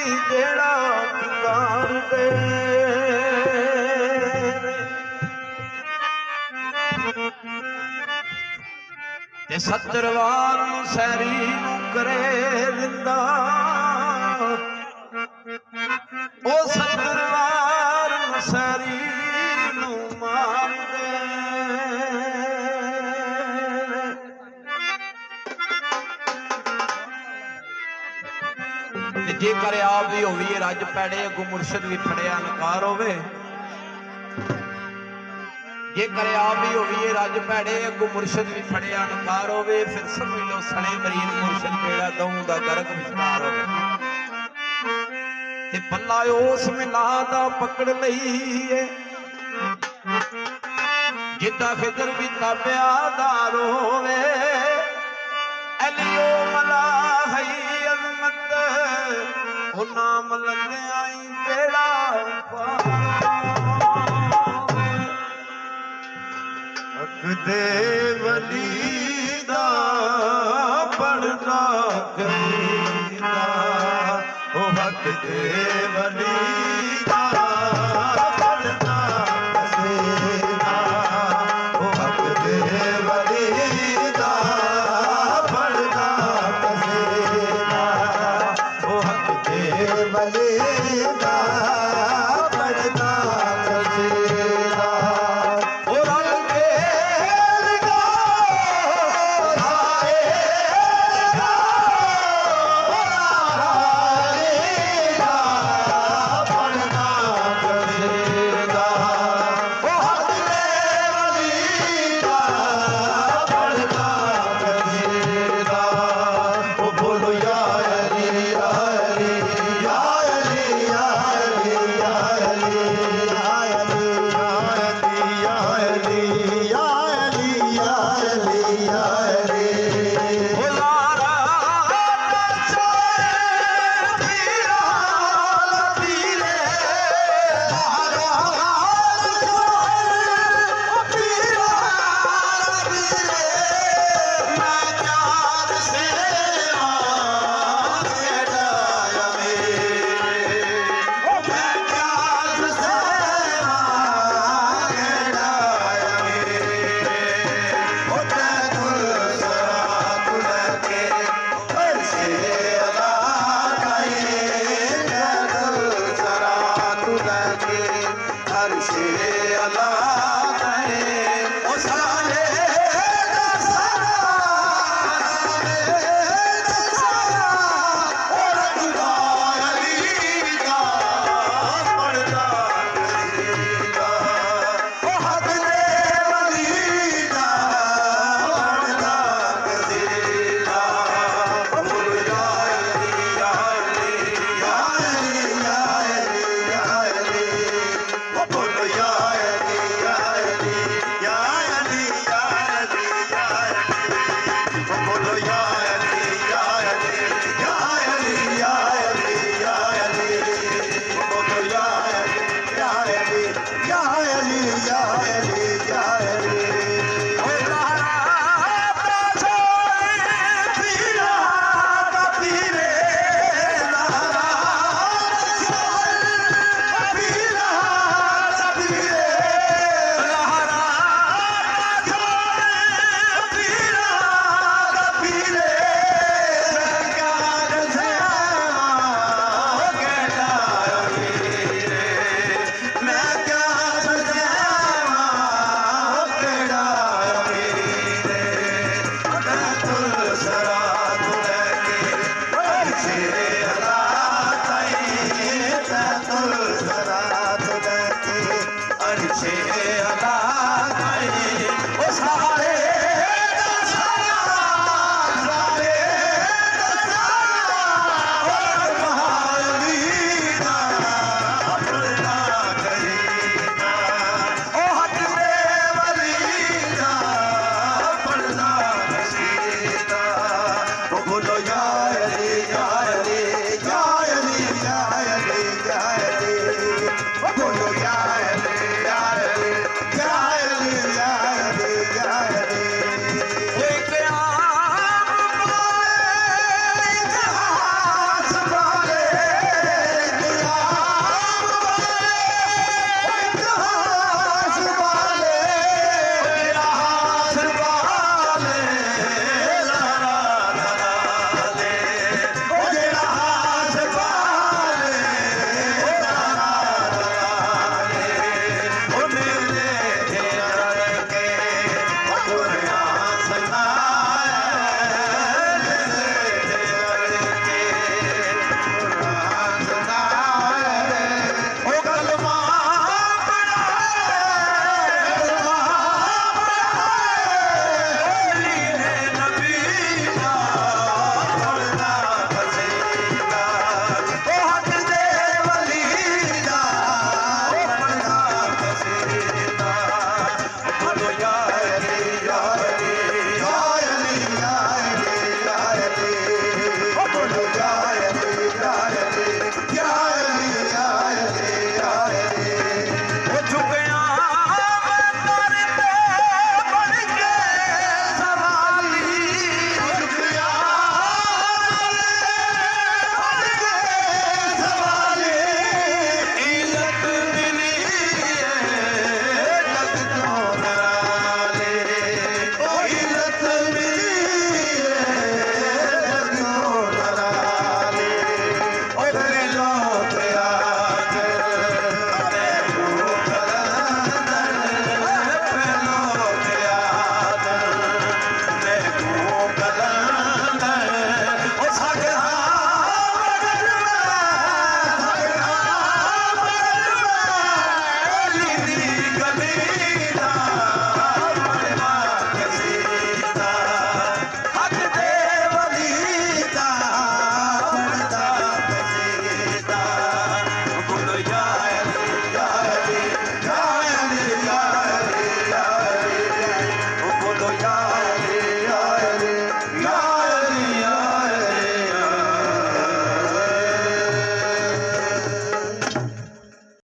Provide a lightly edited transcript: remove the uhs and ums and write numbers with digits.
मांगी जेड़ा ठिकान दे ते सत्तरवार नूं सैरी नूं करे दिंदा ओ सत्तरवार नूं सैरी नूं मार दे जेकर आप भी होवीए रज पैड़े अगू मुर्शद भी फड़िया नकार होवे जेकर आप भी होवीए रज पैड़े अगू मुर्शद भी फड़िया नकार होवे फिर समझ लो सने मरीन मुर्शद बेड़ा दऊं दा गर्क विचार होवे ते पल्ला उस मिला दा पकड़ लईए जिद्दा खिदर भी ताबिया दार होवे एलियो मला है अजमत ओ नाम लंदे आई बेड़ा हक दे वली दा पढ़ना करीदा ओ हक दे वली दा पढ़ना कसीदा ओ हक दे वली दा पढ़ना कसीदा ओ हक दे वली दा पढ़ना कसीदा ओ रल के लगा सारे लगा ओ रालेगा पढ़ना कसीदा ओ हक दे वली दा पढ़ना कसीदा ओ बोलो या अली या अली या अली या अली या अली या अली या अली या अली या अली ओ लारा पीरा पीरे लारा पीरा पीरे मैं प्यार से आया मेरे ओ मैं प्यार से आया मेरे ओ तैनुल सरात लगे अर्शे अला गए तैनुल सरात लगे अर्शे अला गए ओ साले दा सारा ओ रखदा अली दा पढ़दा कसीदा ओ हक दे वली दा पढ़दा कसीदा ओ बोलो या अली या अली या अली या अली या अली ओ बोलो या अली या अली या अली या अली या अली ओ बोलो या अली या अली या अली या अली या अली ओ बोलो या अली या अली या अली या अली या अली ओ लारा पीरा पीरे लारा पीरा पीरे लारा पीरा पीरे सरकार से कहता मेरे मैं क्या सजावा बेड़ा मेरे तैनुल सरात लगे अर्शे अला गए तैनुल सरात लगे अर्शे